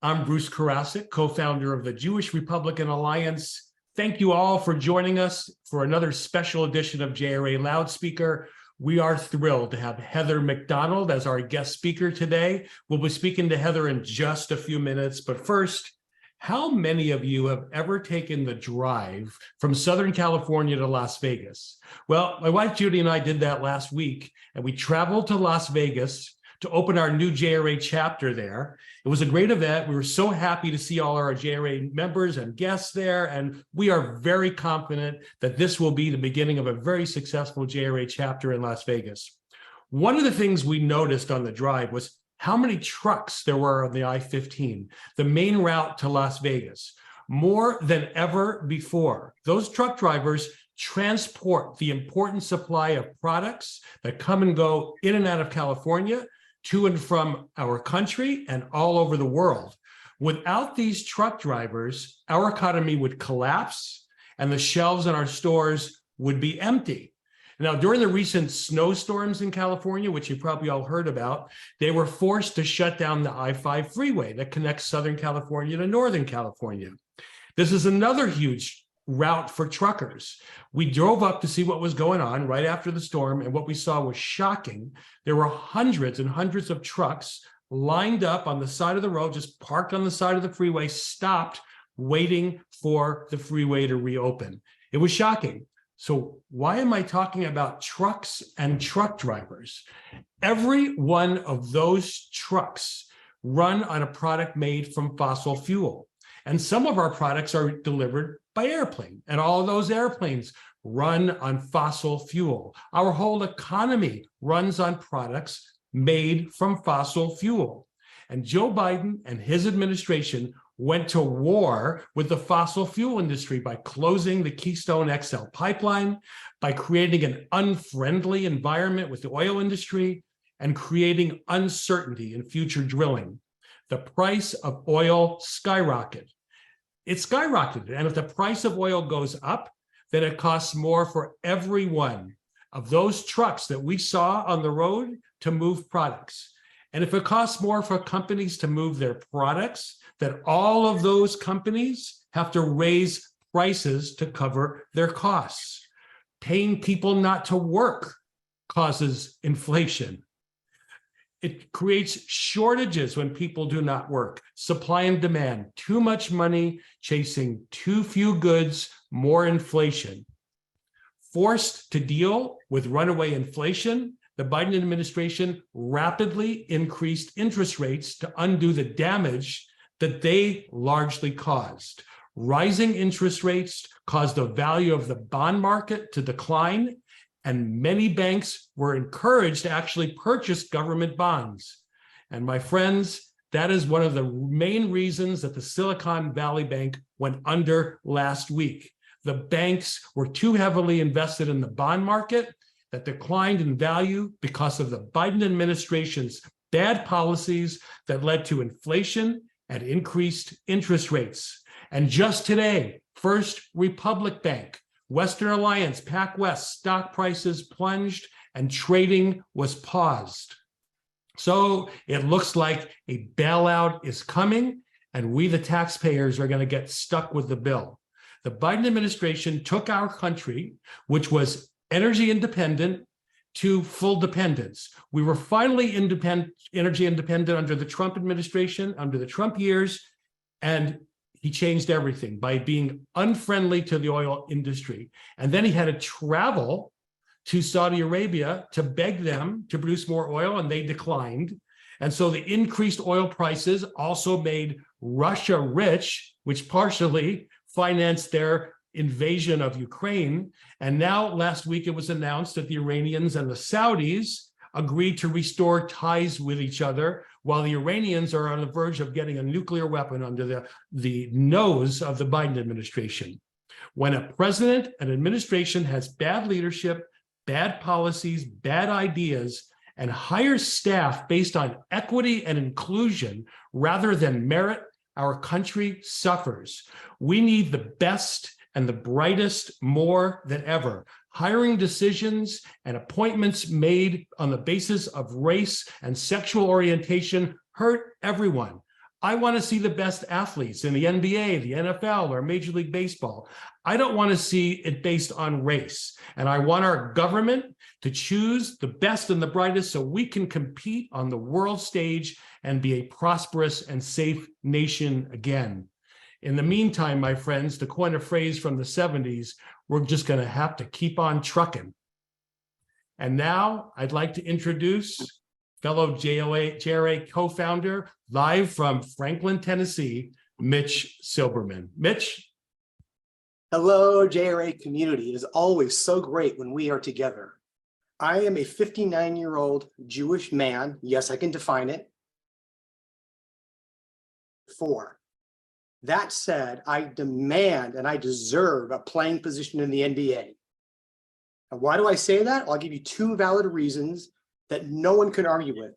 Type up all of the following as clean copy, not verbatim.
I'm Bruce Karasik, co-founder of the Jewish Republican Alliance. Thank you all for joining us for another special edition of JRA Loudspeaker. We are thrilled to have Heather McDonald as our guest speaker today. We'll be speaking to Heather in just a few minutes, but first, how many of you have ever taken the drive from Southern California to Las Vegas? Well, my wife Judy and I did that last week, and we traveled to Las Vegas to open our new JRA chapter there. It was a great event. We were so happy to see all our JRA members and guests there, and we are very confident that this will be the beginning of a very successful JRA chapter in Las Vegas. One of the things we noticed on the drive was how many trucks there were on the I-15, the main route to Las Vegas, more than ever before. Those truck drivers transport the important supply of products that come and go in and out of California, to and from our country and all over the world. Without these truck drivers, our economy would collapse and the shelves in our stores would be empty. Now, during the recent snowstorms in California, which you probably all heard about, they were forced to shut down the I-5 freeway that connects Southern California to Northern California. This is another huge route for truckers. We drove up to see what was going on right after the storm, and what we saw was shocking. There were hundreds and hundreds of trucks lined up on the side of the road, just parked on the side of the freeway, stopped, waiting for the freeway to reopen. It was shocking. So why am I talking about trucks and truck drivers? Every one of those trucks run on a product made from fossil fuel. And some of our products are delivered by airplane, and all of those airplanes run on fossil fuel. Our whole economy runs on products made from fossil fuel. And Joe Biden and his administration went to war with the fossil fuel industry by closing the Keystone XL pipeline, by creating an unfriendly environment with the oil industry, and creating uncertainty in future drilling. The price of oil skyrocketed. It skyrocketed, and if the price of oil goes up, then it costs more for every one of those trucks that we saw on the road to move products. And if it costs more for companies to move their products, then all of those companies have to raise prices to cover their costs. Paying people not to work causes inflation. It creates shortages when people do not work. Supply and demand, too much money chasing too few goods, more inflation. Forced to deal with runaway inflation, the Biden administration rapidly increased interest rates to undo the damage that they largely caused. Rising interest rates caused the value of the bond market to decline, and many banks were encouraged to actually purchase government bonds. And my friends, that is one of the main reasons that the Silicon Valley Bank went under last week. The banks were too heavily invested in the bond market that declined in value because of the Biden administration's bad policies that led to inflation and increased interest rates. And just today, First Republic Bank, Western Alliance, PacWest stock prices plunged and trading was paused. So it looks like a bailout is coming, and we, the taxpayers, are going to get stuck with the bill. The Biden administration took our country, which was energy independent, to full dependence. We were finally energy independent under the Trump administration, under the Trump years, and he changed everything by being unfriendly to the oil industry. And then he had to travel to Saudi Arabia to beg them to produce more oil, and they declined. And so the increased oil prices also made Russia rich, which partially financed their invasion of Ukraine. And now last week it was announced that the Iranians and the Saudis agreed to restore ties with each other, while the Iranians are on the verge of getting a nuclear weapon under the nose of the Biden administration. When a president and administration has bad leadership, bad policies, bad ideas, and hires staff based on equity and inclusion rather than merit, our country suffers. We need the best and the brightest more than ever. Hiring decisions and appointments made on the basis of race and sexual orientation hurt everyone. I want to see the best athletes in the NBA, the NFL, or Major League Baseball. I don't want to see it based on race. And I want our government to choose the best and the brightest so we can compete on the world stage and be a prosperous and safe nation again. In the meantime, my friends, to coin a phrase from the 70s, we're just going to have to keep on trucking. And now I'd like to introduce fellow JRA co-founder, live from Franklin, Tennessee, Mitch Silberman. Mitch? Hello, JRA community. It is always so great when we are together. I am a 59-year-old Jewish man. Yes, I can define it. 4. That said, I demand and I deserve a playing position in the NBA. And why do I say that? I'll give you 2 valid reasons that no one can argue with.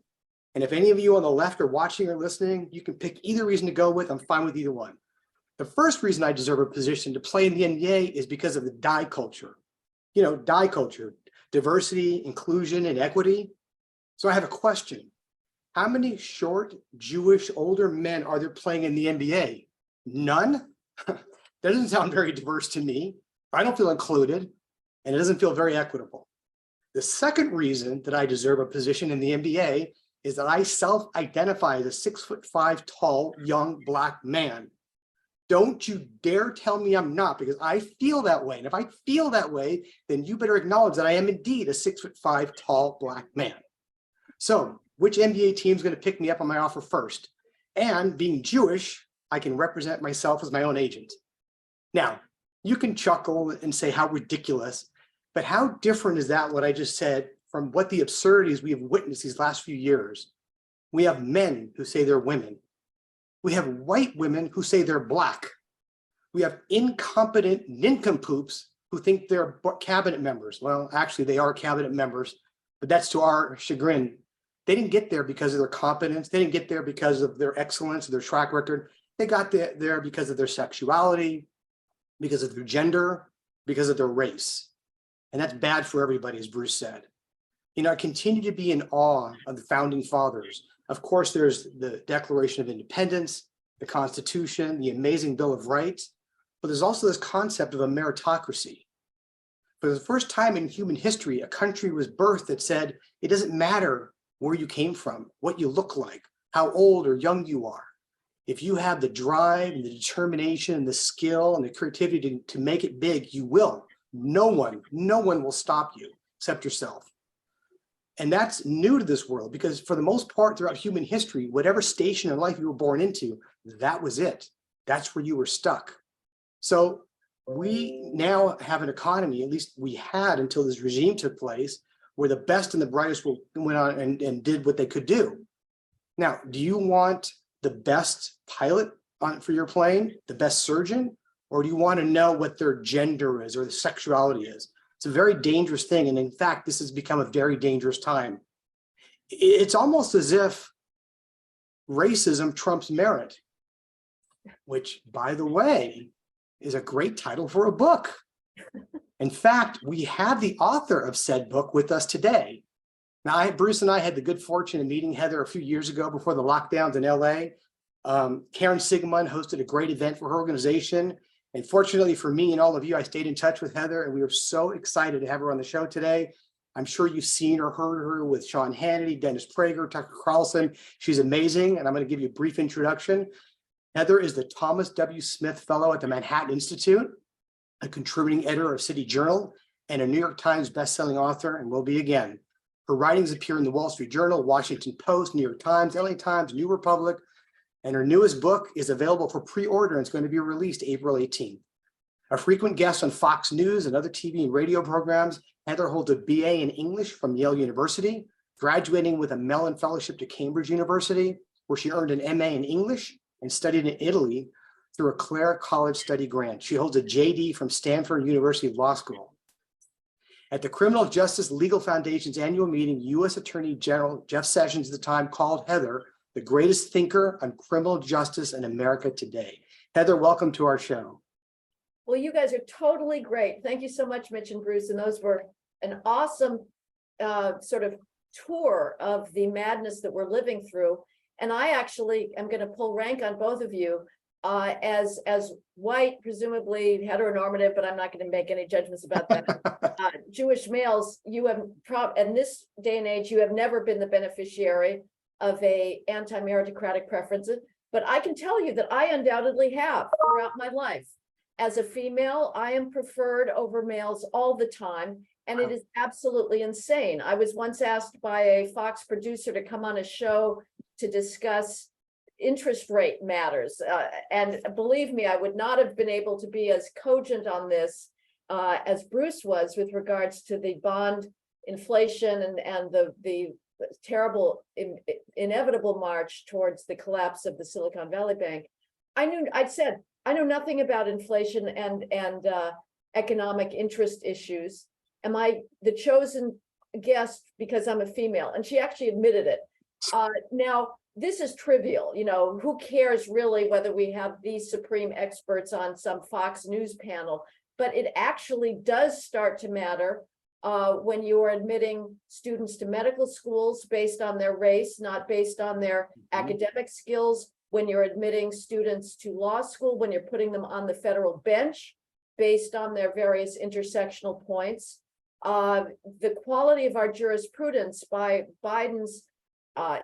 And if any of you on the left are watching or listening, you can pick either reason to go with. I'm fine with either one. The first reason I deserve a position to play in the NBA is because of the DIE culture. You know, DIE culture, diversity, inclusion, and equity. So I have a question. How many short, Jewish, older men are there playing in the NBA? None? That doesn't sound very diverse to me. I don't feel included, and it doesn't feel very equitable. The second reason that I deserve a position in the NBA is that I self-identify as a 6'5" tall, young Black man. Don't you dare tell me I'm not, because I feel that way. And if I feel that way, then you better acknowledge that I am indeed a 6'5" tall Black man. So which NBA team is going to pick me up on my offer first? And being Jewish, I can represent myself as my own agent. Now, you can chuckle and say how ridiculous, but how different is that what I just said from what the absurdities we have witnessed these last few years? We have men who say they're women. We have white women who say they're Black. We have incompetent nincompoops who think they're cabinet members. Well, actually, they are cabinet members, but that's to our chagrin. They didn't get there because of their competence. They didn't get there because of their excellence, their track record. They got there because of their sexuality, because of their gender, because of their race. And that's bad for everybody, as Bruce said. You know, I continue to be in awe of the founding fathers. Of course, there's the Declaration of Independence, the Constitution, the amazing Bill of Rights, but there's also this concept of a meritocracy. For the first time in human history, a country was birthed that said, it doesn't matter where you came from, what you look like, how old or young you are. If you have the drive and the determination and the skill and the creativity to make it big, you will. No one will stop you except yourself. And that's new to this world, because for the most part throughout human history, whatever station in life you were born into, that was it. That's where you were stuck. So we now have an economy, at least we had until this regime took place, where the best and the brightest went on and did what they could do. Now, do you want the best pilot for your plane, the best surgeon, or do you want to know what their gender is or the sexuality is? It's a very dangerous thing. And in fact, this has become a very dangerous time. It's almost as if racism trumps merit, which, by the way, is a great title for a book. In fact, we have the author of said book with us today. Now, Bruce and I had the good fortune of meeting Heather a few years ago before the lockdowns in LA. Karen Sigmund hosted a great event for her organization. And fortunately for me and all of you, I stayed in touch with Heather, and we were so excited to have her on the show today. I'm sure you've seen or heard her with Sean Hannity, Dennis Prager, Tucker Carlson. She's amazing, and I'm going to give you a brief introduction. Heather is the Thomas W. Smith Fellow at the Manhattan Institute, a contributing editor of City Journal, and a New York Times bestselling author, and will be again. Her writings appear in the Wall Street Journal, Washington Post, New York Times, LA Times, New Republic, and her newest book is available for pre-order and it's going to be released April 18th. A frequent guest on Fox News and other TV and radio programs, Heather holds a BA in English from Yale University, graduating with a Mellon Fellowship to Cambridge University, where she earned an MA in English and studied in Italy through a Clare College study grant. She holds a JD from Stanford University Law School. At the Criminal Justice Legal Foundation's annual meeting, U.S. Attorney General Jeff Sessions at the time called Heather the greatest thinker on criminal justice in America today. Heather, welcome to our show. Well, you guys are totally great. Thank you so much, Mitch and Bruce. And those were an awesome sort of tour of the madness that we're living through. And I actually am going to pull rank on both of you as white, presumably heteronormative, but I'm not going to make any judgments about that. Jewish males, you have in this day and age, you have never been the beneficiary of a anti-meritocratic preference, but I can tell you that I undoubtedly have throughout my life. As a female, I am preferred over males all the time, and it is absolutely insane. I was once asked by a Fox producer to come on a show to discuss interest rate matters. And believe me, I would not have been able to be as cogent on this as Bruce was with regards to the bond inflation and the terrible inevitable march towards the collapse of the Silicon Valley Bank. I'd said, I know nothing about inflation and economic interest issues. Am I the chosen guest because I'm a female? And she actually admitted it. Now, this is trivial, who cares really whether we have these supreme experts on some Fox News panel, but it actually does start to matter when you are admitting students to medical schools based on their race, not based on their academic skills, when you're admitting students to law school, when you're putting them on the federal bench based on their various intersectional points. The quality of our jurisprudence by Biden's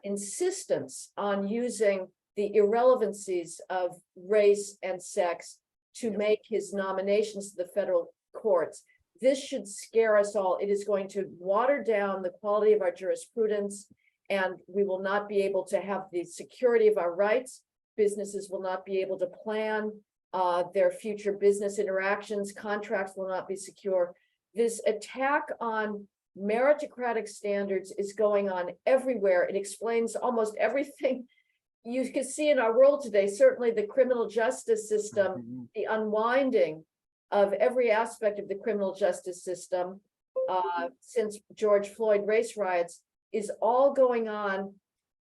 insistence on using the irrelevancies of race and sex to make his nominations to the federal courts. This should scare us all. It is going to water down the quality of our jurisprudence, and we will not be able to have the security of our rights. Businesses will not be able to plan their future business interactions. Contracts will not be secure. This attack on meritocratic standards is going on everywhere. It explains almost everything you can see in our world today. Certainly the criminal justice system, the unwinding of every aspect of the criminal justice system since George Floyd race riots is all going on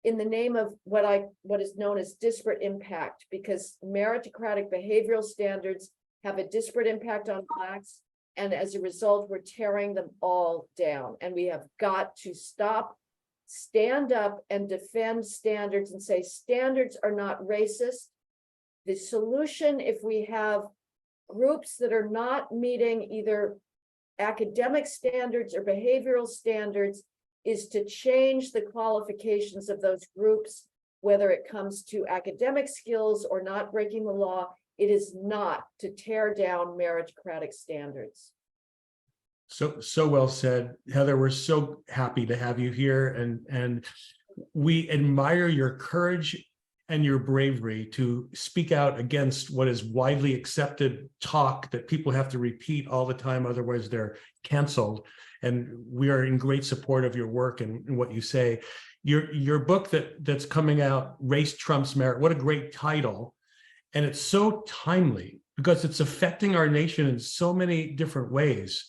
in the name of what is known as disparate impact, because meritocratic behavioral standards have a disparate impact on Blacks. And as a result, we're tearing them all down. And we have got to stop, stand up and defend standards and say standards are not racist. The solution, if we have groups that are not meeting either academic standards or behavioral standards, is to change the qualifications of those groups, whether it comes to academic skills or not breaking the law. It is not to tear down meritocratic standards. So well said, Heather. We're so happy to have you here, and we admire your courage and your bravery to speak out against what is widely accepted talk that people have to repeat all the time, otherwise they're canceled. And we are in great support of your work and what you say. Your book that's coming out, Race Trumps Merit, what a great title. And it's so timely because it's affecting our nation in so many different ways,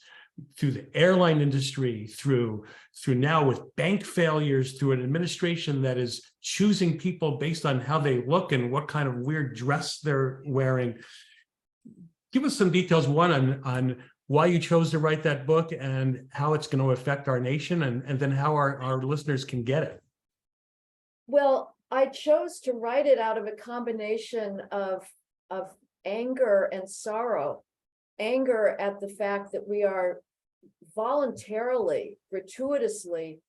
through the airline industry, through now with bank failures, through an administration that is choosing people based on how they look and what kind of weird dress they're wearing. Give us some details, one, on why you chose to write that book and how it's going to affect our nation, and then how our listeners can get it. Well, I chose to write it out of a combination of anger and sorrow. Anger at the fact that we are voluntarily, gratuitously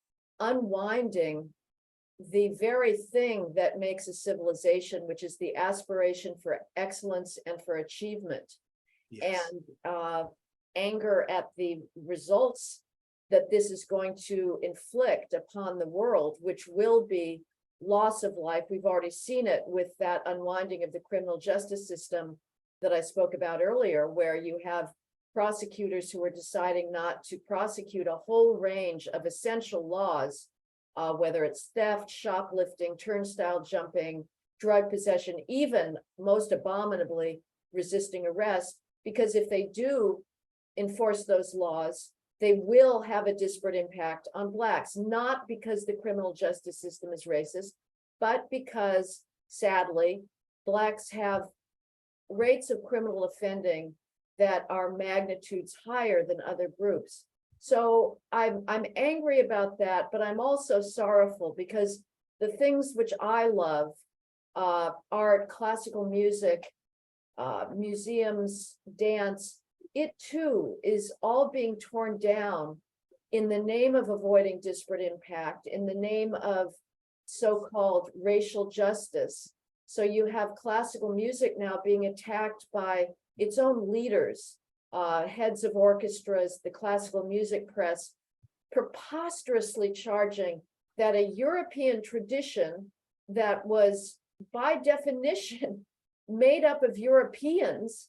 unwinding the very thing that makes a civilization, which is the aspiration for excellence and for achievement. Yes. And anger at the results that this is going to inflict upon the world, which will be loss of life. We've already seen it with that unwinding of the criminal justice system that I spoke about earlier, where you have prosecutors who are deciding not to prosecute a whole range of essential laws, whether it's theft, shoplifting, turnstile jumping, drug possession, even most abominably resisting arrest, because if they do enforce those laws, they will have a disparate impact on Blacks, not because the criminal justice system is racist, but because, sadly, Blacks have rates of criminal offending that are magnitudes higher than other groups. So I'm angry about that, but I'm also sorrowful because the things which I love, art, classical music, museums, dance, it too is all being torn down in the name of avoiding disparate impact, in the name of so-called racial justice. So you have classical music now being attacked by its own leaders, heads of orchestras, the classical music press, preposterously charging that a European tradition that was by definition made up of Europeans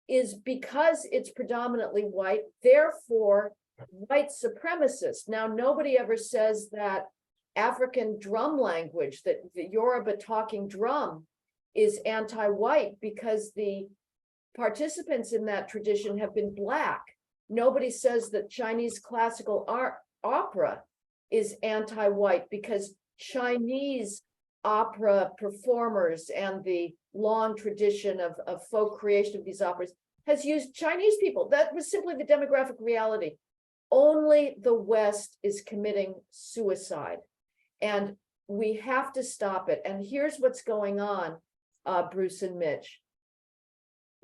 is, because it's predominantly white, therefore white supremacist. Now, nobody ever says that African drum language, that the Yoruba talking drum is anti-white, because the participants in that tradition have been Black. Nobody says that Chinese classical opera is anti-white, because Chinese opera performers and the long tradition of folk creation of these operas has used Chinese people. That was simply the demographic reality. Only the West is committing suicide, and we have to stop it. And here's what's going on, Bruce and Mitch.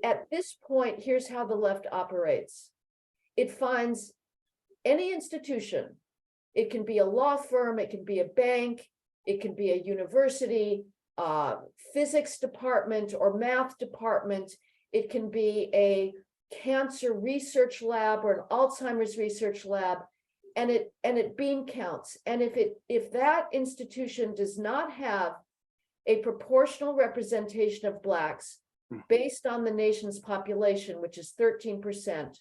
At this point, here's how the left operates. It finds any institution. It can be a law firm, it can be a bank, it can be a university, physics department or math department. It can be a cancer research lab or an Alzheimer's research lab, and it bean counts. And if that institution does not have a proportional representation of Blacks based on the nation's population, which is 13%,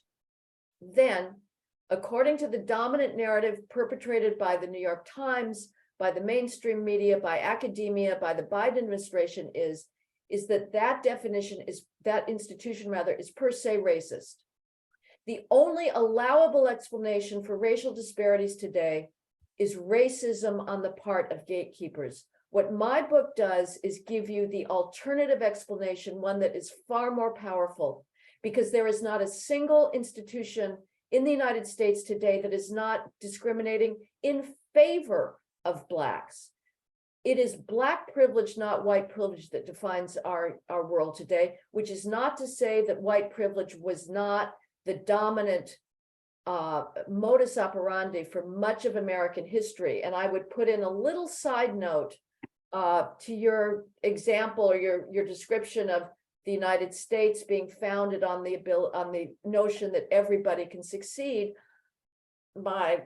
then, according to the dominant narrative perpetrated by the New York Times, by the mainstream media, by academia, by the Biden administration, is that definition is, that institution rather, is per se racist. The only allowable explanation for racial disparities today is racism on the part of gatekeepers. What my book does is give you the alternative explanation, one that is far more powerful, because there is not a single institution in the United States today that is not discriminating in favor of Blacks. It is Black privilege, not white privilege, that defines our world today, which is not to say that white privilege was not the dominant modus operandi for much of American history. And I would put in a little side note to your example or your description of the United States being founded on the notion that everybody can succeed. My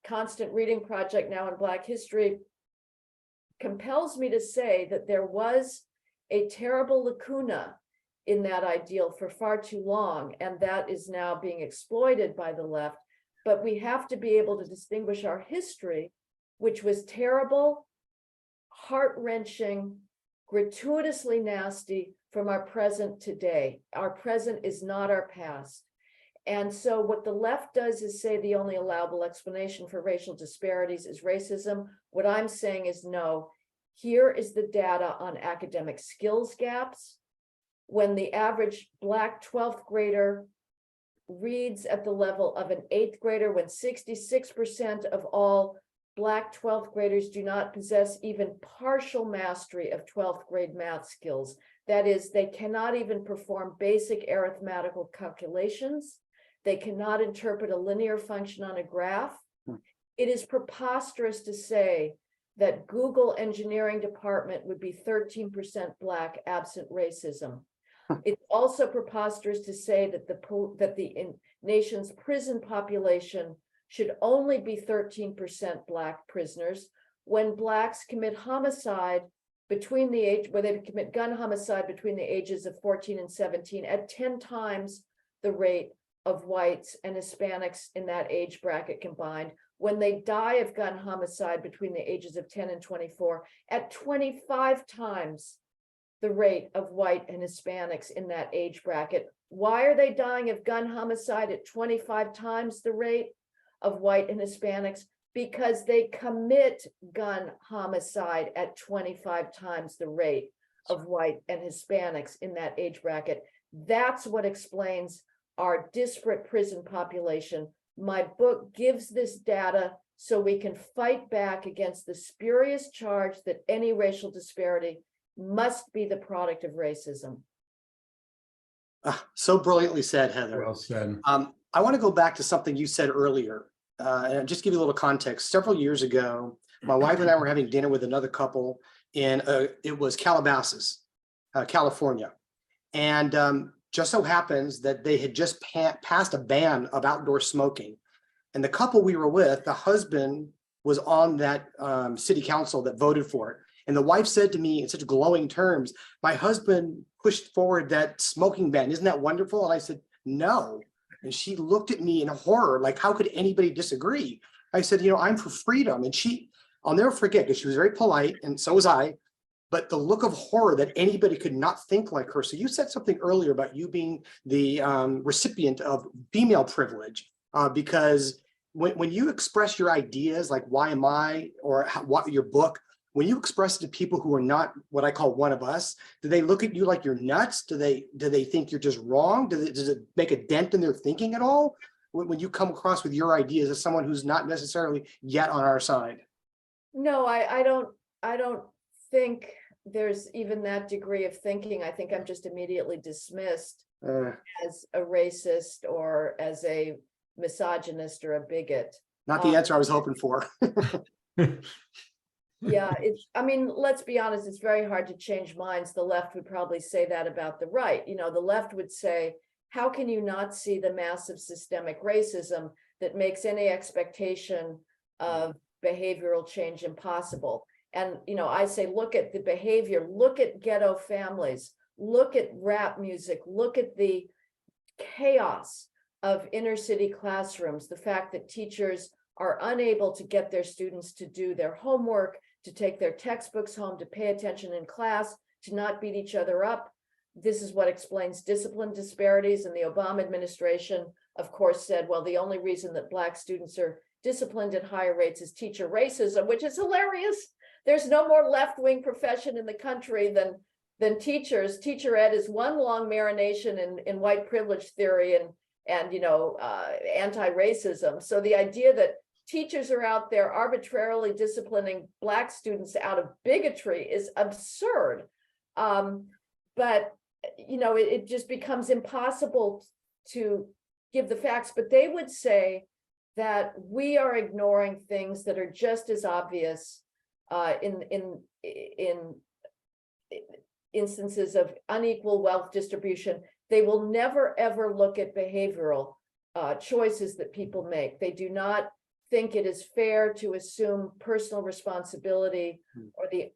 constant reading project now in Black history compels me to say that there was a terrible lacuna in that ideal for far too long, and that is now being exploited by the left. But we have to be able to distinguish our history, which was terrible, heart-wrenching, gratuitously nasty, from our present today. Our present is not our past. And so what the left does is say the only allowable explanation for racial disparities is racism. What I'm saying is no. Here is the data on academic skills gaps. When the average Black 12th grader reads at the level of an 8th grader, when 66% of all Black 12th graders do not possess even partial mastery of 12th grade math skills. That is, they cannot even perform basic arithmetical calculations. They cannot interpret a linear function on a graph. It is preposterous to say that Google engineering department would be 13% Black absent racism. It's also preposterous to say that the nation's prison population should only be 13% Black prisoners, when Blacks commit homicide between the age, where they commit gun homicide between the ages of 14 and 17 at 10 times the rate of whites and Hispanics in that age bracket combined, when they die of gun homicide between the ages of 10 and 24 at 25 times the rate of white and Hispanics in that age bracket. Why are they dying of gun homicide at 25 times the rate of white and Hispanics? Because they commit gun homicide at 25 times the rate of white and Hispanics in that age bracket. That's what explains our disparate prison population. My book gives this data so we can fight back against the spurious charge that any racial disparity must be the product of racism. So brilliantly said, Heather. Well said. I want to go back to something you said earlier, and just give you a little context. Several years ago, my wife and I were having dinner with another couple in it was Calabasas, California, and just so happens that they had just passed a ban of outdoor smoking, and the couple we were with, the husband was on that city council that voted for it, and the wife said to me in such glowing terms, "My husband pushed forward that smoking ban. Isn't that wonderful?" And I said, "No." And she looked at me in horror, like, how could anybody disagree? I said, I'm for freedom. And I'll never forget, because she was very polite, and so was I, but the look of horror that anybody could not think like her. So you said something earlier about you being the recipient of female privilege, because when you express your ideas, like Why Am I, or what your book, when you express it to people who are not what I call one of us, do they look at you like you're nuts? Do they think you're just wrong? Does it make a dent in their thinking at all? When you come across with your ideas as someone who's not necessarily yet on our side? No, I don't think there's even that degree of thinking. I think I'm just immediately dismissed as a racist or as a misogynist or a bigot. Not the answer I was hoping for. Yeah, I mean, let's be honest, it's very hard to change minds. The left would probably say that about the right. The left would say, how can you not see the massive systemic racism that makes any expectation of behavioral change impossible? And, I say, look at the behavior, look at ghetto families, look at rap music, look at the chaos of inner city classrooms, the fact that teachers are unable to get their students to do their homework, to take their textbooks home, to pay attention in class, to not beat each other up. This is what explains discipline disparities. And the Obama administration, of course, said, well, the only reason that Black students are disciplined at higher rates is teacher racism, which is hilarious. There's no more left-wing profession in the country than teachers. Teacher ed is one long marination in white privilege theory and anti-racism. So the idea that teachers are out there arbitrarily disciplining Black students out of bigotry is absurd. But it just becomes impossible to give the facts. But they would say that we are ignoring things that are just as obvious in instances of unequal wealth distribution. They will never, ever look at behavioral choices that people make. They do not think it is fair to assume personal responsibility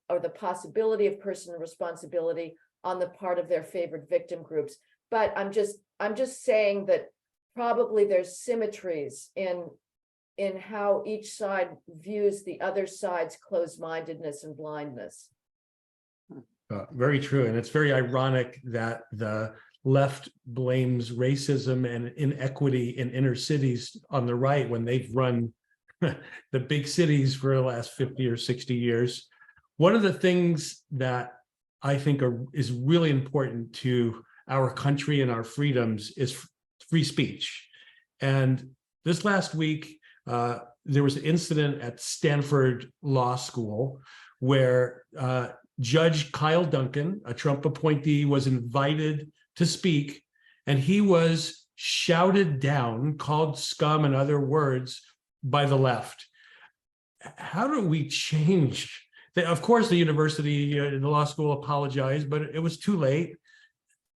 or the possibility of personal responsibility on the part of their favored victim groups. But I'm just saying that probably there's symmetries in how each side views the other side's closed-mindedness and blindness. Very true. And it's very ironic that the left blames racism and inequity in inner cities on the right when they've run the big cities for the last 50 or 60 years. One of the things that I think is really important to our country and our freedoms is free speech. And this last week, there was an incident at Stanford Law School where Judge Kyle Duncan, a Trump appointee, was invited to speak, and he was shouted down, called scum and other words by the left. How do we change? Of course, the university, the law school apologized, but it was too late.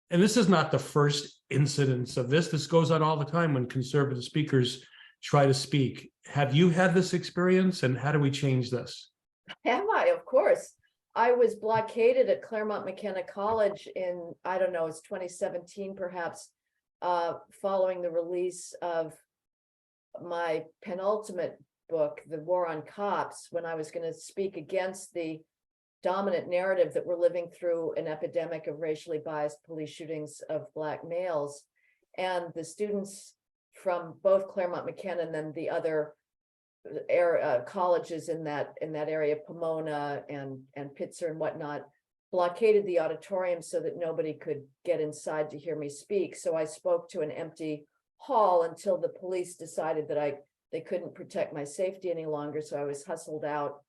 And this is not the first incidence of this. This goes on all the time when conservative speakers try to speak. Have you had this experience, and how do we change this? Have I? Of course. I was blockaded at Claremont McKenna College in, I don't know, it's 2017 perhaps, following the release of my penultimate book, The War on Cops, when I was going to speak against the dominant narrative that we're living through an epidemic of racially biased police shootings of Black males. And the students from both Claremont McKenna and then the other colleges in that area, Pomona and Pitzer and whatnot, blockaded the auditorium so that nobody could get inside to hear me speak. So I spoke to an empty hall until the police decided that I they couldn't protect my safety any longer. So I was hustled out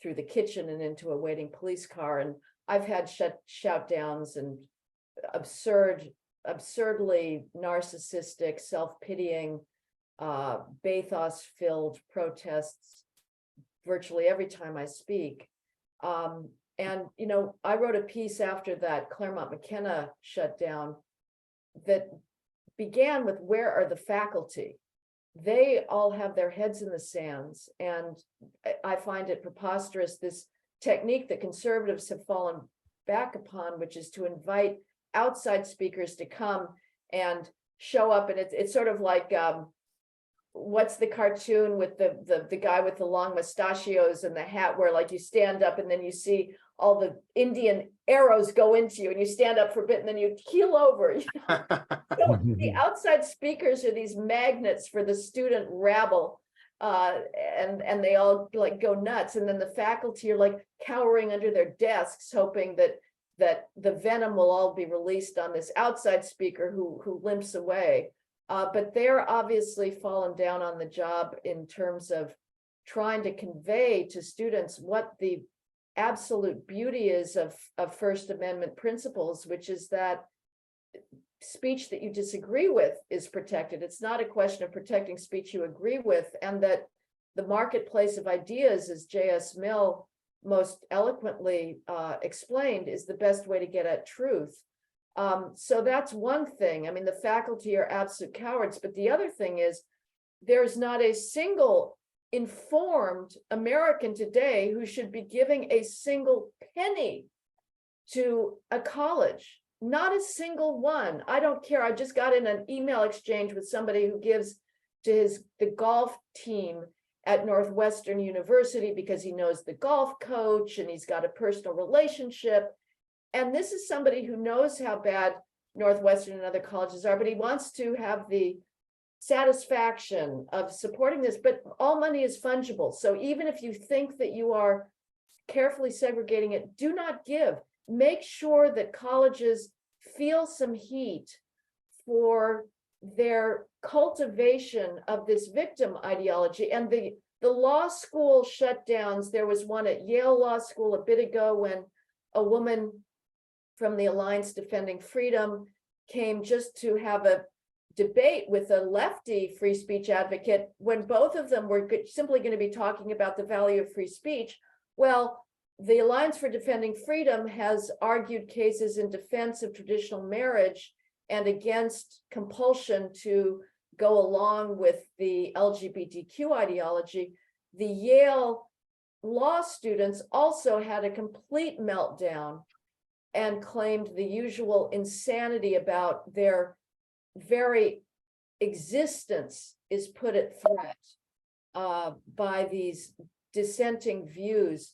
through the kitchen and into a waiting police car. And I've had shout downs and absurdly narcissistic, self-pitying, bathos-filled protests virtually every time I speak. And, you know, I wrote a piece after that Claremont McKenna shut down that began with, where are the faculty? They all have their heads in the sands. And I find it preposterous, this technique that conservatives have fallen back upon, which is to invite outside speakers to come and show up. And it's sort of like, what's the cartoon with the guy with the long mustachios and the hat, where like you stand up and then you see all the Indian arrows go into you and you stand up for a bit and then you keel over. You know? So the outside speakers are these magnets for the student rabble, and they all like go nuts. And then the faculty are like cowering under their desks, hoping that the venom will all be released on this outside speaker who limps away. But they're obviously fallen down on the job in terms of trying to convey to students what the absolute beauty is of First Amendment principles, which is that speech that you disagree with is protected. It's not a question of protecting speech you agree with, and that the marketplace of ideas, as J.S. Mill most eloquently explained, is the best way to get at truth. So that's one thing. I mean, the faculty are absolute cowards, but the other thing is there's not a single informed American today who should be giving a single penny to a college. Not a single one. I don't care. I just got in an email exchange with somebody who gives to the golf team at Northwestern University because he knows the golf coach and he's got a personal relationship. And this is somebody who knows how bad Northwestern and other colleges are, but he wants to have the satisfaction of supporting this. But all money is fungible. So even if you think that you are carefully segregating it, do not give. Make sure that colleges feel some heat for their cultivation of this victim ideology. And the law school shutdowns, there was one at Yale Law School a bit ago when a woman from the Alliance Defending Freedom came just to have a debate with a lefty free speech advocate, when both of them were simply going to be talking about the value of free speech. Well, the Alliance for Defending Freedom has argued cases in defense of traditional marriage and against compulsion to go along with the LGBTQ ideology. The Yale law students also had a complete meltdown and claimed the usual insanity about their very existence is put at threat by these dissenting views.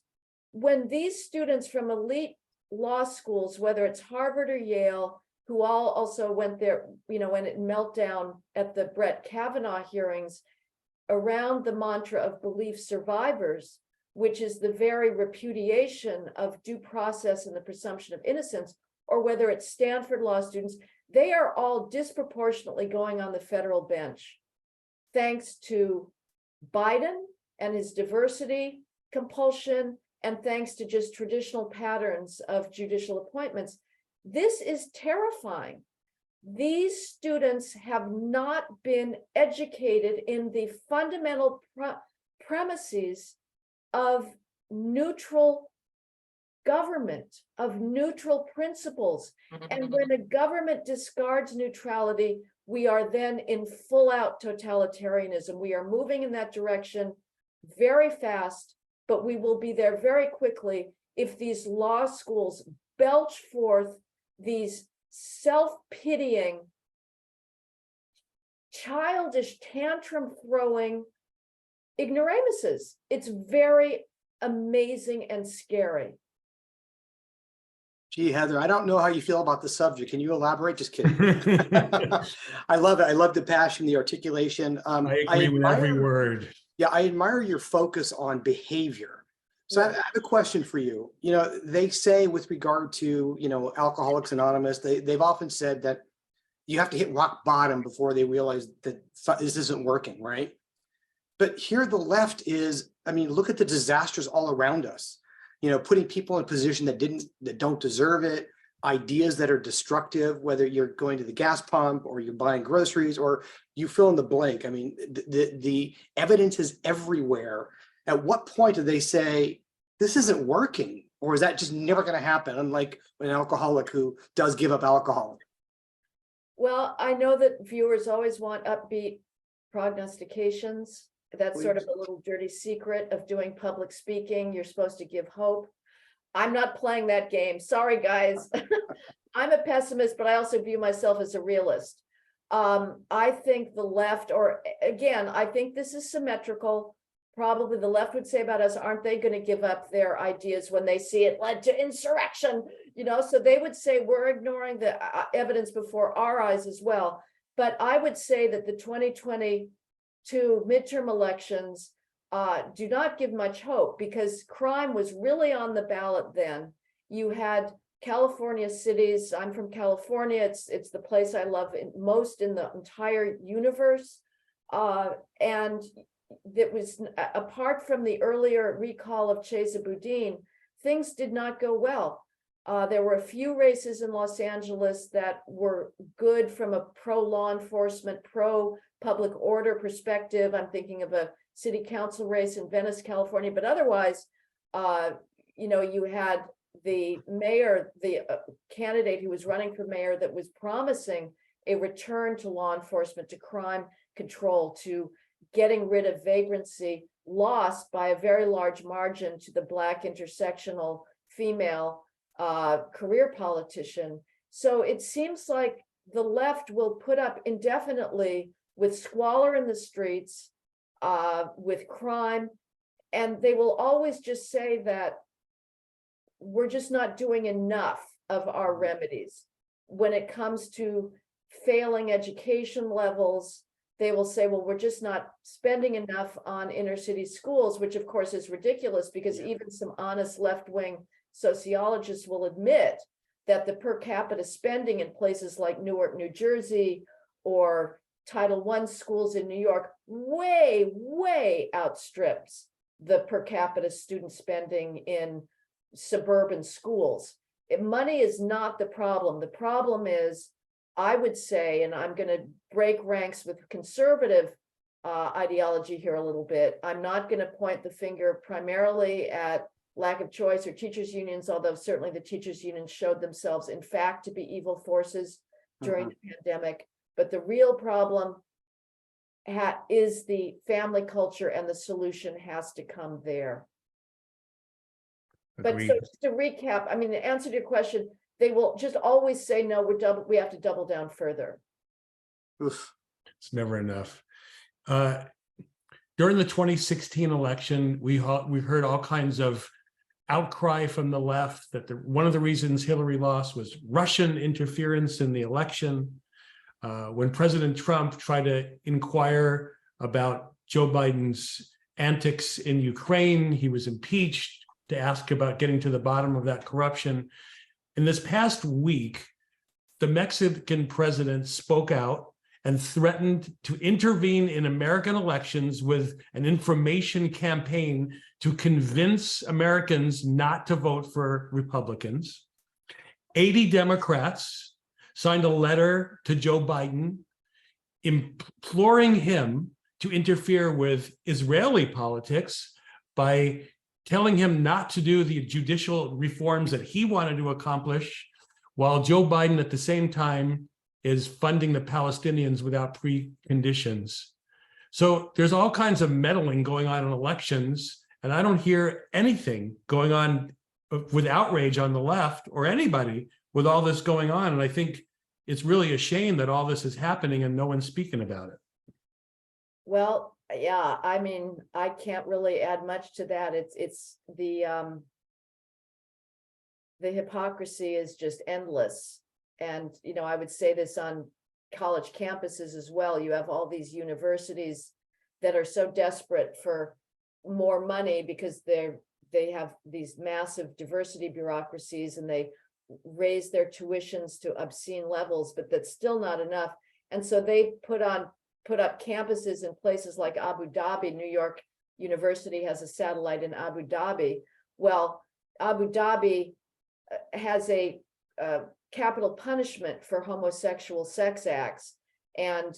When these students from elite law schools, whether it's Harvard or Yale, who all also went there, you know, when it meltdown at the Brett Kavanaugh hearings around the mantra of belief survivors, which is the very repudiation of due process and the presumption of innocence, or whether it's Stanford law students, they are all disproportionately going on the federal bench, thanks to Biden and his diversity compulsion, and thanks to just traditional patterns of judicial appointments. This is terrifying. These students have not been educated in the fundamental premises of neutral government, of neutral principles. And when a government discards neutrality, we are then in full out totalitarianism. We are moving in that direction very fast, but we will be there very quickly if these law schools belch forth these self-pitying, childish, tantrum-throwing ignoramuses. It's very amazing and scary. Gee, Heather, I don't know how you feel about the subject. Can you elaborate? Just kidding. I love it. I love the passion, the articulation. I agree with every word. Yeah, I admire your focus on behavior. So I have a question for you. You know, they say with regard to, you know, Alcoholics Anonymous, they've often said that you have to hit rock bottom before they realize that this isn't working, right? But here the left is, I mean, look at the disasters all around us. You know, putting people in a position that don't deserve it, ideas that are destructive, whether you're going to the gas pump or you're buying groceries or you fill in the blank. I mean, the evidence is everywhere. At what point do they say, this isn't working? Or is that just never going to happen? Unlike an alcoholic who does give up alcohol. Well, I know that viewers always want upbeat prognostications. That's sort of a little dirty secret of doing public speaking. You're supposed to give hope. I'm not playing that game. Sorry, guys. I'm a pessimist, but I also view myself as a realist. I think the left, or again, I think this is symmetrical. Probably the left would say about us, aren't they going to give up their ideas when they see it led to insurrection? You know, so they would say we're ignoring the evidence before our eyes as well. But I would say that the 2022 midterm elections do not give much hope, because crime was really on the ballot then. You had California cities. I'm from California. It's the place I love most in the entire universe. And that was, apart from the earlier recall of Chesa Boudin, things did not go well. There were a few races in Los Angeles that were good from a pro-law enforcement, pro-public order perspective. I'm thinking of a city council race in Venice, California, but otherwise, you know, you had the mayor, the candidate who was running for mayor that was promising a return to law enforcement, to crime control, to getting rid of vagrancy, lost by a very large margin to the Black intersectional female career politician. So it seems like the left will put up indefinitely with squalor in the streets, with crime, and they will always just say that we're just not doing enough of our remedies. When it comes to failing education levels, they will say, well, we're just not spending enough on inner city schools, which of course is ridiculous, because even some honest left-wing sociologists will admit that the per capita spending in places like Newark, New Jersey, or Title I schools in New York way, way outstrips the per capita student spending in suburban schools. Money is not the problem. The problem is, I would say, and I'm going to break ranks with conservative ideology here a little bit, I'm not going to point the finger primarily at lack of choice or teachers unions, although certainly the teachers unions showed themselves in fact to be evil forces during the pandemic. But the real problem is the family culture, and the solution has to come there. Agreed. But so just to recap, I mean, the answer to your question, they will just always say, no, we have to double down further. Oof. It's never enough. During the 2016 election, we heard all kinds of outcry from the left that one of the reasons Hillary lost was Russian interference in the election. When President Trump tried to inquire about Joe Biden's antics in Ukraine, he was impeached to ask about getting to the bottom of that corruption. In this past week, the Mexican president spoke out and threatened to intervene in American elections with an information campaign to convince Americans not to vote for Republicans. 80 Democrats signed a letter to Joe Biden imploring him to interfere with Israeli politics by telling him not to do the judicial reforms that he wanted to accomplish, while Joe Biden at the same time is funding the Palestinians without preconditions. So there's all kinds of meddling going on in elections, and I don't hear anything going on with outrage on the left or anybody with all this going on. And I think it's really a shame that all this is happening and no one's speaking about it. Well, yeah, I mean, I can't really add much to that. It's the hypocrisy is just endless. And, you know, I would say this on college campuses as well. You have all these universities that are so desperate for more money because they have these massive diversity bureaucracies, and they raise their tuitions to obscene levels, but that's still not enough. And so they put on put up campuses in places like Abu Dhabi. New York University has a satellite in Abu Dhabi. Well, Abu Dhabi has a capital punishment for homosexual sex acts, and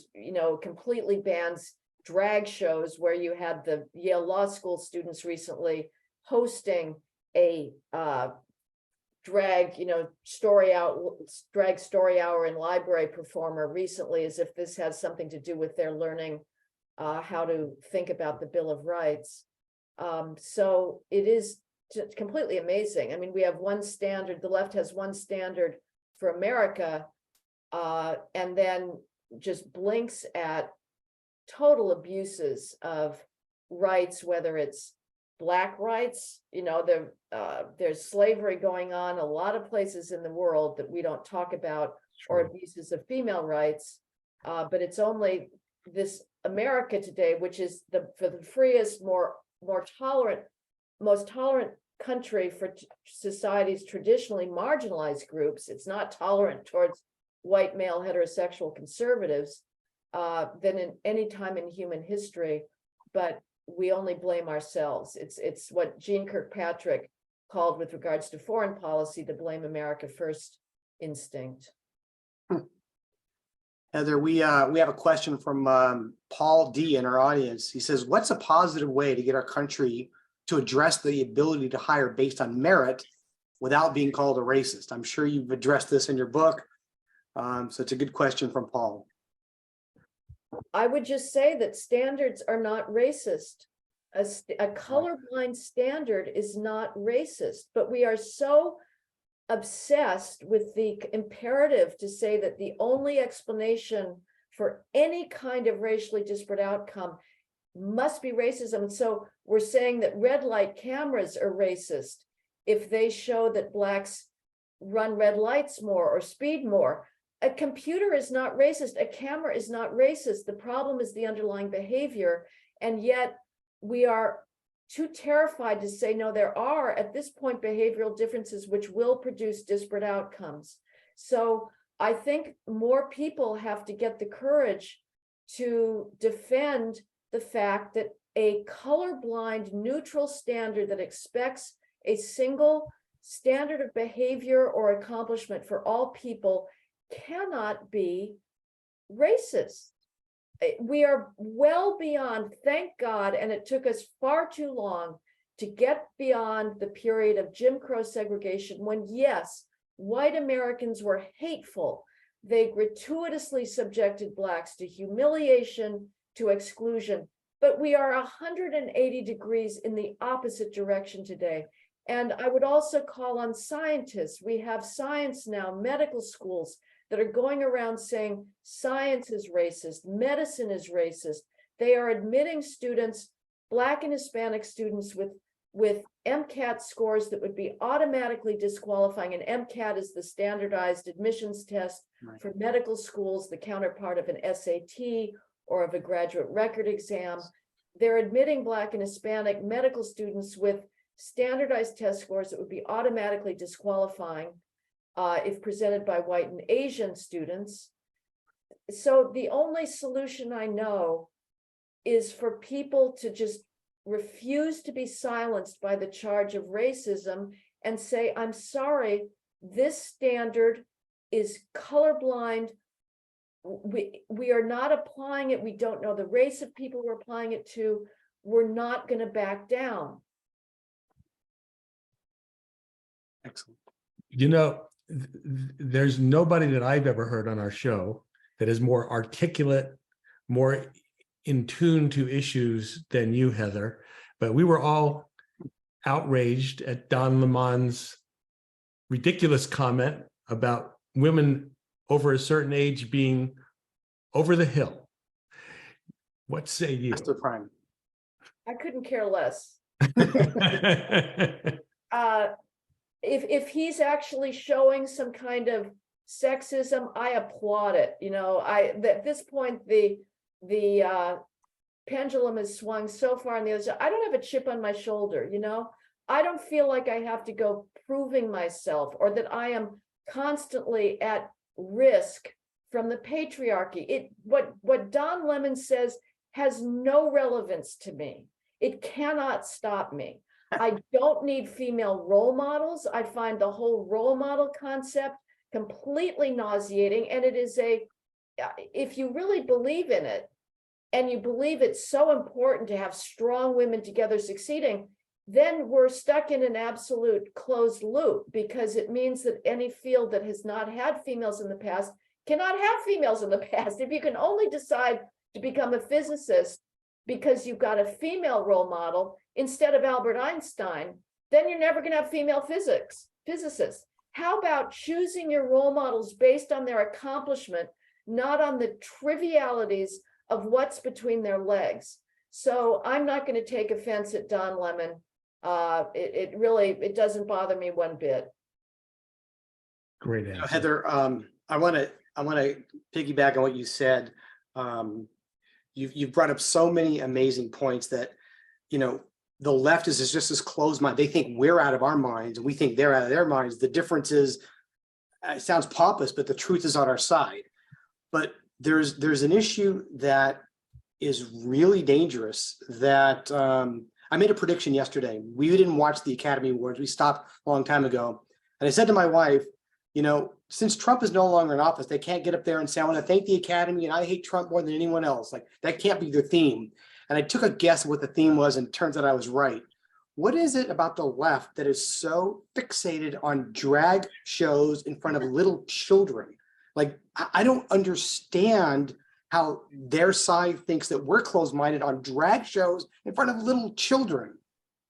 completely bans drag shows, where you had the Yale Law School students recently hosting a drag story hour and library performer recently, as if this has something to do with their learning how to think about the Bill of Rights. So it is completely amazing. I mean, we have one standard, the left has one standard for America, and then just blinks at total abuses of rights, whether it's Black rights, there's slavery going on a lot of places in the world that we don't talk about, or abuses of female rights. But it's only this America today, which is for the freest, most tolerant country for society's traditionally marginalized groups. It's not tolerant towards white male heterosexual conservatives than in any time in human history, but we only blame ourselves. It's what Jeane Kirkpatrick called, with regards to foreign policy, the blame America first instinct. Heather, we have a question from Paul D in our audience. He says, what's a positive way to get our country to address the ability to hire based on merit without being called a racist? I'm sure you've addressed this in your book. So it's a good question from Paul. I would just say that standards are not racist. A colorblind standard is not racist, but we are so obsessed with the imperative to say that the only explanation for any kind of racially disparate outcome must be racism. And so we're saying that red light cameras are racist if they show that Blacks run red lights more or speed more. A computer is not racist. A camera is not racist. The problem is the underlying behavior. And yet we are too terrified to say, no, there are at this point behavioral differences which will produce disparate outcomes. So I think more people have to get the courage to defend the fact that a colorblind neutral standard that expects a single standard of behavior or accomplishment for all people cannot be racist. We are well beyond, thank God, and it took us far too long to get beyond the period of Jim Crow segregation when, yes, white Americans were hateful. They gratuitously subjected Blacks to humiliation, to exclusion, but we are 180 degrees in the opposite direction today. And I would also call on scientists. We have science now, medical schools that are going around saying science is racist, medicine is racist. They are admitting students, Black and Hispanic students with MCAT scores that would be automatically disqualifying. And MCAT is the standardized admissions test for medical schools, the counterpart of an SAT or of a graduate record exam. They're admitting Black and Hispanic medical students with standardized test scores that would be automatically disqualifying if presented by white and Asian students. So the only solution I know is for people to just refuse to be silenced by the charge of racism and say, I'm sorry, this standard is colorblind. We are not applying it. We don't know the race of people we're applying it to. We're not going to back down. Excellent. There's nobody that I've ever heard on our show that is more articulate, more in tune to issues than you, Heather. But we were all outraged at Don Lemon's ridiculous comment about women over a certain age being over the hill. What say you? Master Prime. I couldn't care less. If he's actually showing some kind of sexism, I applaud it. At this point, the pendulum has swung so far on the other side. I don't have a chip on my shoulder. I don't feel like I have to go proving myself or that I am constantly at risk from the patriarchy. What Don Lemon says has no relevance to me. It cannot stop me. I don't need female role models. I find the whole role model concept completely nauseating. And it is if you really believe in it, and you believe it's so important to have strong women together succeeding, then we're stuck in an absolute closed loop, because it means that any field that has not had females in the past cannot have females in the past. If you can only decide to become a physicist because you've got a female role model instead of Albert Einstein, then you're never going to have female physicists. How about choosing your role models based on their accomplishment, not on the trivialities of what's between their legs? So I'm not going to take offense at Don Lemon. It doesn't bother me one bit. Great answer. Heather, I want to piggyback on what you said. You've brought up so many amazing points that, the left is just as closed minded. They think we're out of our minds and we think they're out of their minds. The difference is, it sounds pompous, but the truth is on our side. But there's an issue that is really dangerous that I made a prediction yesterday. We didn't watch the Academy Awards. We stopped a long time ago. And I said to my wife, since Trump is no longer in office, they can't get up there and say, I want to thank the Academy and I hate Trump more than anyone else. Like, that can't be their theme. And I took a guess at what the theme was, and it turns out I was right. What is it about the left that is so fixated on drag shows in front of little children? Like, I don't understand how their side thinks that we're closed-minded on drag shows in front of little children.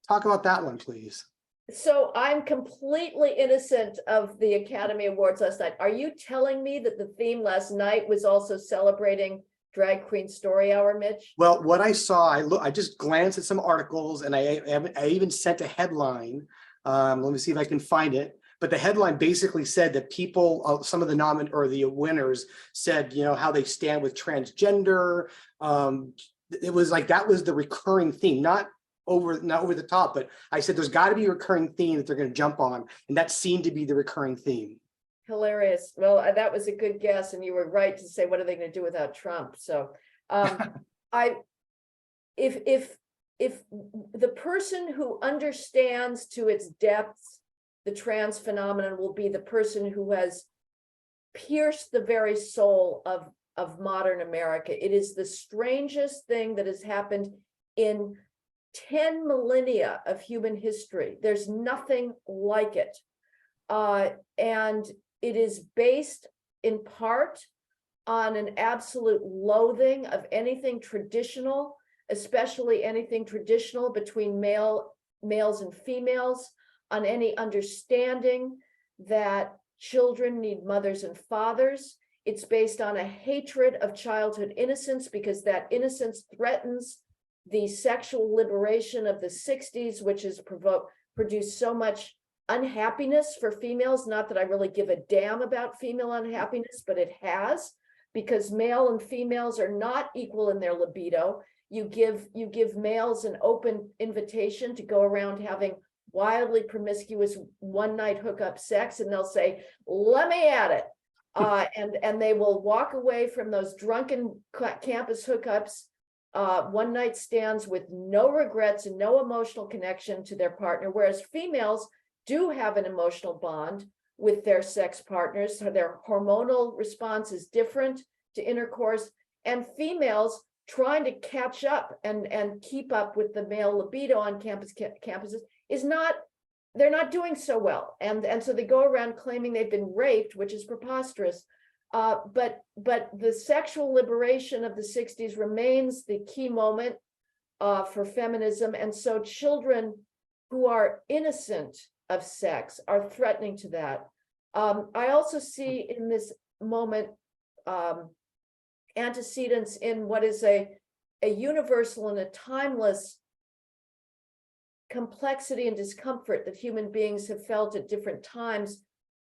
Talk about that one, please. So I'm completely innocent of the Academy Awards last night. Are you telling me that the theme last night was also celebrating Drag Queen Story Hour, Mitch? Well, what I saw, I just glanced at some articles, and I even sent a headline. Let me see if I can find it. But the headline basically said that people, some of the winners said, how they stand with transgender. It was like that was the recurring theme, not over the top, but I said there's got to be a recurring theme that they're going to jump on, and that seemed to be the recurring theme. Hilarious. Well, that was a good guess, and you were right to say, what are they going to do without Trump? So, if the person who understands to its depths the trans phenomenon will be the person who has pierced the very soul of modern America. It is the strangest thing that has happened in 10 millennia of human history. There's nothing like it. And it is based in part on an absolute loathing of anything traditional, especially anything traditional between males and females, on any understanding that children need mothers and fathers. It's based on a hatred of childhood innocence, because that innocence threatens the sexual liberation of the 60s, which has produced so much unhappiness for females. Not that I really give a damn about female unhappiness, but it has, because male and females are not equal in their libido. You give males an open invitation to go around having wildly promiscuous one-night hookup sex, and they'll say, let me at it. And they will walk away from those drunken campus hookups, one-night stands, with no regrets and no emotional connection to their partner, whereas females do have an emotional bond with their sex partners. So their hormonal response is different to intercourse, and females trying to catch up and keep up with the male libido on campuses they're not doing so well. And so they go around claiming they've been raped, which is preposterous. But the sexual liberation of the 60s remains the key moment for feminism. And so children who are innocent of sex are threatening to that. I also see in this moment antecedents in what is a universal and a timeless complexity and discomfort that human beings have felt at different times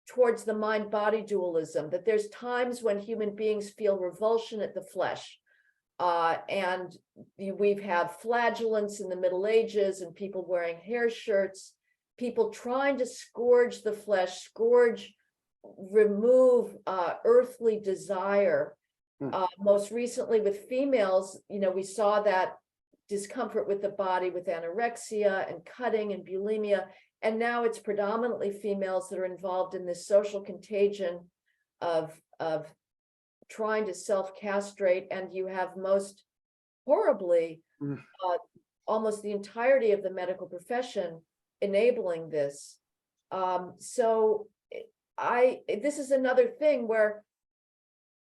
towards the mind-body dualism, that there's times when human beings feel revulsion at the flesh. And we've had flagellants in the Middle Ages and people wearing hair shirts, people trying to scourge the flesh, scourge remove earthly desire. Hmm. Most recently with females, we saw that discomfort with the body with anorexia and cutting and bulimia. And now it's predominantly females that are involved in this social contagion of trying to self-castrate. And you have most horribly, almost the entirety of the medical profession enabling this. So this is another thing where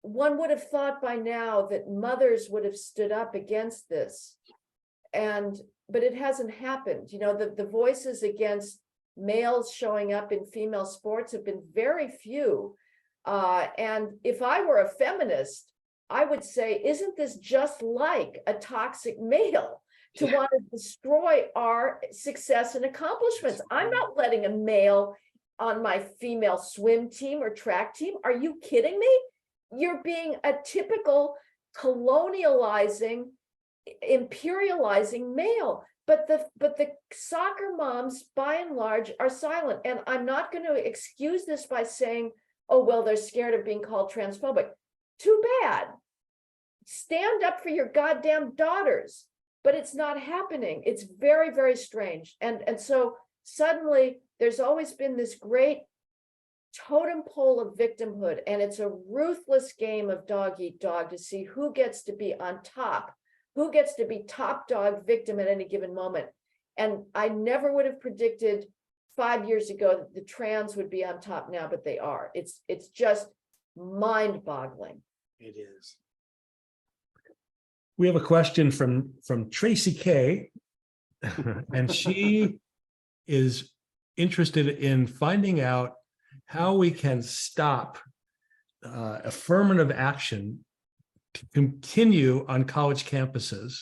one would have thought by now that mothers would have stood up against this, but it hasn't happened. The voices against males showing up in female sports have been very few. And if I were a feminist, I would say, isn't this just like a toxic male to want to destroy our success and accomplishments? I'm not letting a male on my female swim team or track team. Are you kidding me? You're being a typical colonializing, imperializing male. But the soccer moms, by and large, are silent. And I'm not going to excuse this by saying, oh, well, they're scared of being called transphobic. Too bad. Stand up for your goddamn daughters. But it's not happening. It's very, very strange. And so suddenly there's always been this great totem pole of victimhood, and it's a ruthless game of dog eat dog to see who gets to be on top, who gets to be top dog victim at any given moment. And I never would have predicted 5 years ago that the trans would be on top now, but they are. It's just mind-boggling. It is. We have a question from Tracy K, and she is interested in finding out how we can stop affirmative action to continue on college campuses,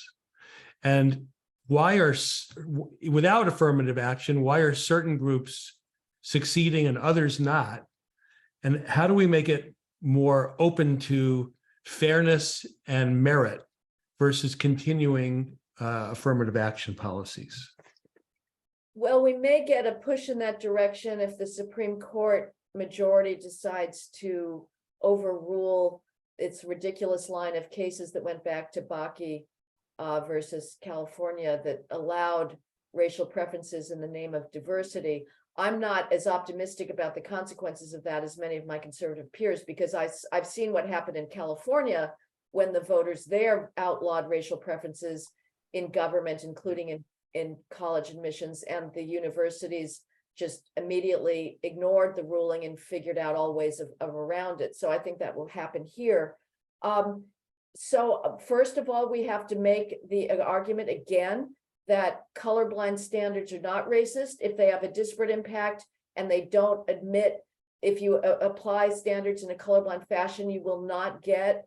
and without affirmative action, why are certain groups succeeding and others not? And how do we make it more open to fairness and merit versus continuing affirmative action policies? Well, we may get a push in that direction if the Supreme Court majority decides to overrule its ridiculous line of cases that went back to Bakke versus California that allowed racial preferences in the name of diversity. I'm not as optimistic about the consequences of that as many of my conservative peers, because I've seen what happened in California when the voters there outlawed racial preferences in government, including in college admissions, and the universities just immediately ignored the ruling and figured out all ways of around it. So I think that will happen here. So first of all, we have to make the argument again that colorblind standards are not racist if they have a disparate impact and they don't admit, if you apply standards in a colorblind fashion, you will not get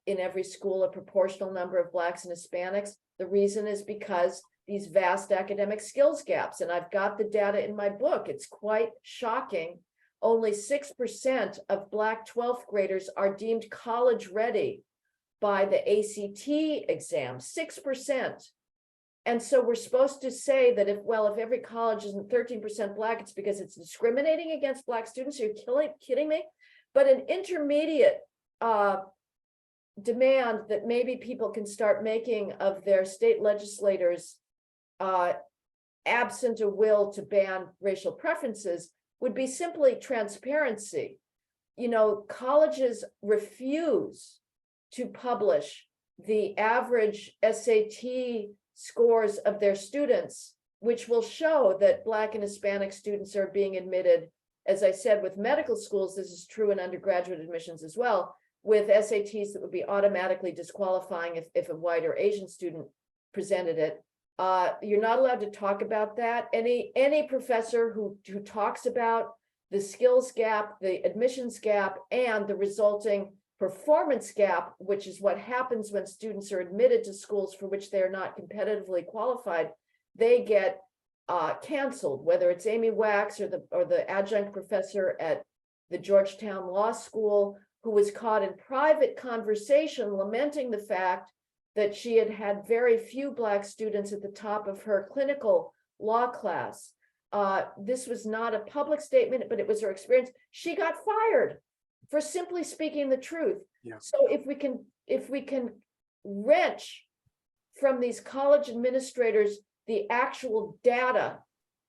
in every school a proportional number of Blacks and Hispanics. The reason is because these vast academic skills gaps. And I've got the data in my book. It's quite shocking. Only 6% of Black 12th graders are deemed college ready by the ACT exam, 6%. And so we're supposed to say that if every college isn't 13% Black, it's because it's discriminating against Black students. Are you kidding me? But an intermediate demand that maybe people can start making of their state legislators, absent a will to ban racial preferences, would be simply transparency. Colleges refuse to publish the average SAT scores of their students, which will show that Black and Hispanic students are being admitted. As I said, with medical schools, this is true in undergraduate admissions as well, with SATs that would be automatically disqualifying if a white or Asian student presented it. You're not allowed to talk about that. Any professor who talks about the skills gap, the admissions gap, and the resulting performance gap, which is what happens when students are admitted to schools for which they are not competitively qualified, they get canceled, whether it's Amy Wax or the adjunct professor at the Georgetown Law School, who was caught in private conversation lamenting the fact that she had very few Black students at the top of her clinical law class. this was not a public statement, but it was her experience. She got fired for simply speaking the truth. Yeah. So if we can wrench from these college administrators the actual data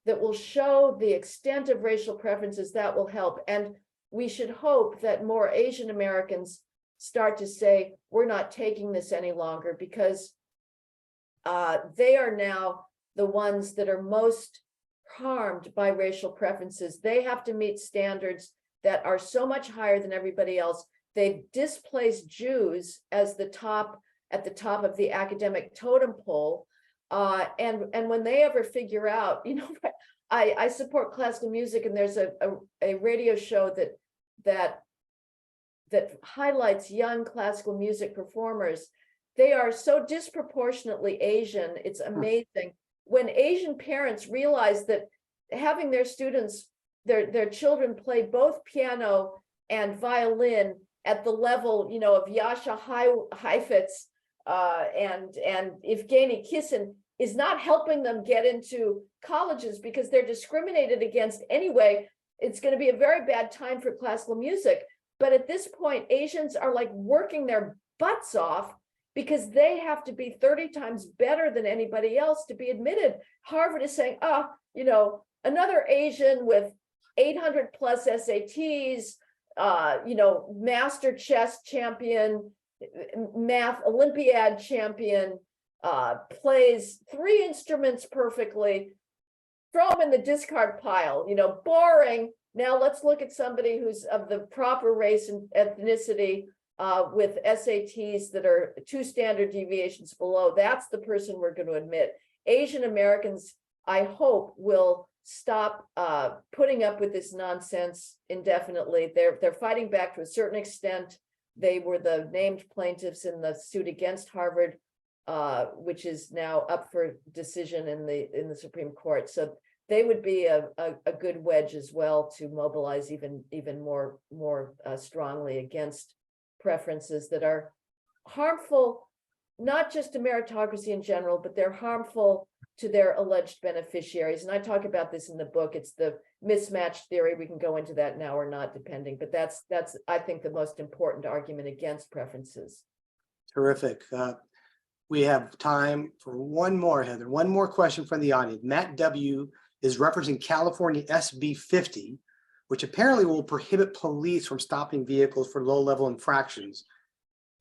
that will show the extent of racial preferences, that will help. And we should hope that more Asian Americans start to say, we're not taking this any longer, because they are now the ones that are most harmed by racial preferences. They have to meet standards that are so much higher than everybody else. They've displaced Jews as at the top of the academic totem pole. And when they ever figure out, I support classical music, and there's a radio show that highlights young classical music performers. They are so disproportionately Asian. It's amazing. When Asian parents realize that having their students, their children play both piano and violin at the level, of Yasha Heifetz and Evgeny Kissin, is not helping them get into colleges because they're discriminated against anyway, it's going to be a very bad time for classical music. But at this point, Asians are like working their butts off because they have to be 30 times better than anybody else to be admitted. Harvard is saying, another Asian with 800 plus SATs, master chess champion, math Olympiad champion, plays 3 instruments perfectly, throw them in the discard pile, boring. Now let's look at somebody who's of the proper race and ethnicity with SATs that are 2 standard deviations below. That's the person we're going to admit. Asian Americans, I hope, will stop putting up with this nonsense indefinitely. They're fighting back to a certain extent. They were the named plaintiffs in the suit against Harvard, which is now up for decision in the Supreme Court. So they would be a good wedge as well to mobilize even more strongly against preferences that are harmful, not just to meritocracy in general, but they're harmful to their alleged beneficiaries. And I talk about this in the book. It's the mismatch theory. We can go into that now or not, depending. But that's I think the most important argument against preferences. Terrific. We have time for one more, Heather. One more question from the audience. Matt W. is referencing California SB 50, which apparently will prohibit police from stopping vehicles for low-level infractions.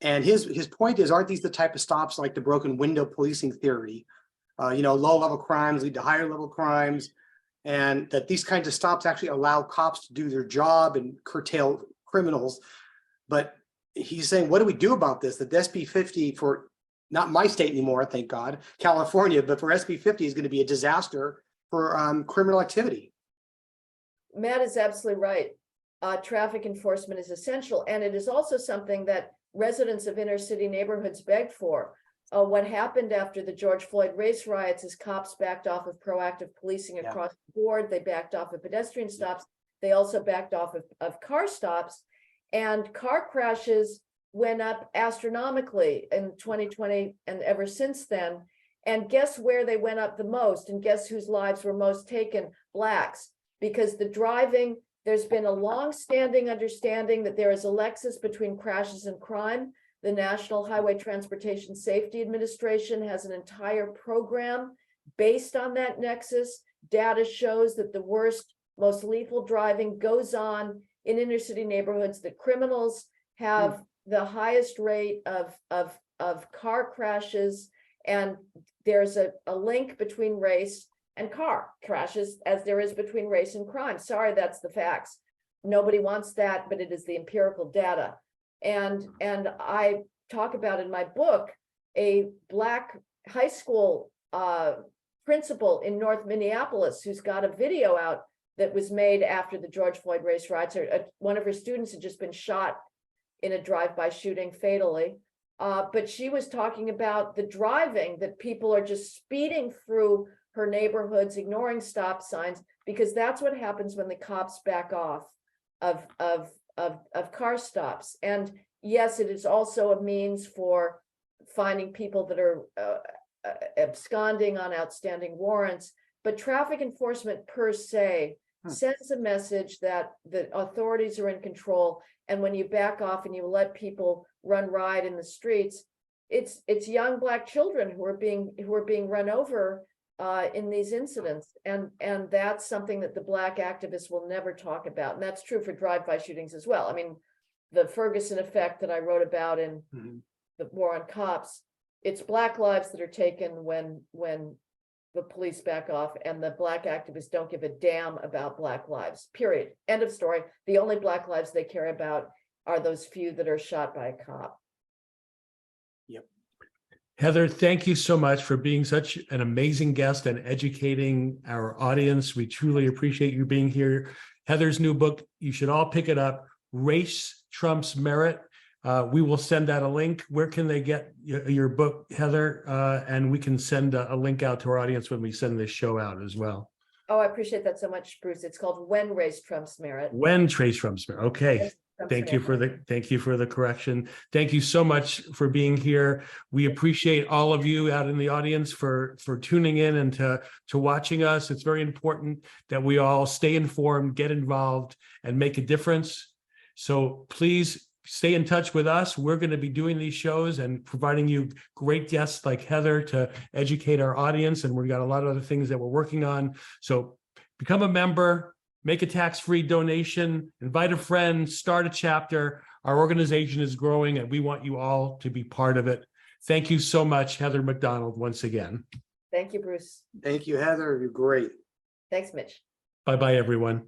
And his point is, aren't these the type of stops like the broken window policing theory? Low-level crimes lead to higher-level crimes, and that these kinds of stops actually allow cops to do their job and curtail criminals. But he's saying, what do we do about this? That the SB 50 for not my state anymore, thank God, California, but for SB 50 is going to be a disaster for criminal activity. Matt is absolutely right. Traffic enforcement is essential, and it is also something that residents of inner city neighborhoods begged for. What happened after the George Floyd race riots is cops backed off of proactive policing across the board. They backed off of pedestrian stops. They also backed off of car stops, and car crashes went up astronomically in 2020 and ever since then. And guess where they went up the most? And guess whose lives were most taken? Blacks. Because there's been a long-standing understanding that there is a nexus between crashes and crime. The National Highway Transportation Safety Administration has an entire program based on that nexus. Data shows that the worst, most lethal driving goes on in inner city neighborhoods. The criminals have the highest rate of car crashes, and there's a link between race and car crashes as there is between race and crime. Sorry, that's the facts. Nobody wants that, but it is the empirical data. And I talk about in my book a Black high school principal in North Minneapolis who's got a video out that was made after the George Floyd race riots. One of her students had just been shot in a drive-by shooting fatally. But she was talking about the driving, that people are just speeding through her neighborhoods, ignoring stop signs, because that's what happens when the cops back off of car stops. And yes, it is also a means for finding people that are absconding on outstanding warrants, but traffic enforcement per se sends a message that the authorities are in control. And when you back off and you let people run riot in the streets, it's young Black children who are being run over in these incidents. And that's something that the Black activists will never talk about. And that's true for drive-by shootings as well. I mean, the Ferguson effect that I wrote about in the War on Cops, it's Black lives that are taken when the police back off, and the Black activists don't give a damn about Black lives, period. End of story. The only Black lives they care about are those few that are shot by a cop. Heather, thank you so much for being such an amazing guest and educating our audience. We truly appreciate you being here. Heather's new book, you should all pick it up, Race Trumps Merit. We will send out a link. Where can they get your book, Heather? And we can send a link out to our audience when we send this show out as well. Oh, I appreciate that so much, Bruce. It's called When Race Trumps Merit. When Race Trumps Merit. Okay. Thank you for the correction. Thank you so much for being here. We appreciate all of you out in the audience for tuning in and to watching us. It's very important that we all stay informed, get involved, and make a difference. So please stay in touch with us. We're going to be doing these shows and providing you great guests like Heather to educate our audience. And we've got a lot of other things that we're working on. So become a member. Make a tax-free donation, invite a friend, start a chapter. Our organization is growing and we want you all to be part of it. Thank you so much, Heather McDonald, once again. Thank you, Bruce. Thank you, Heather. You're great. Thanks, Mitch. Bye-bye, everyone.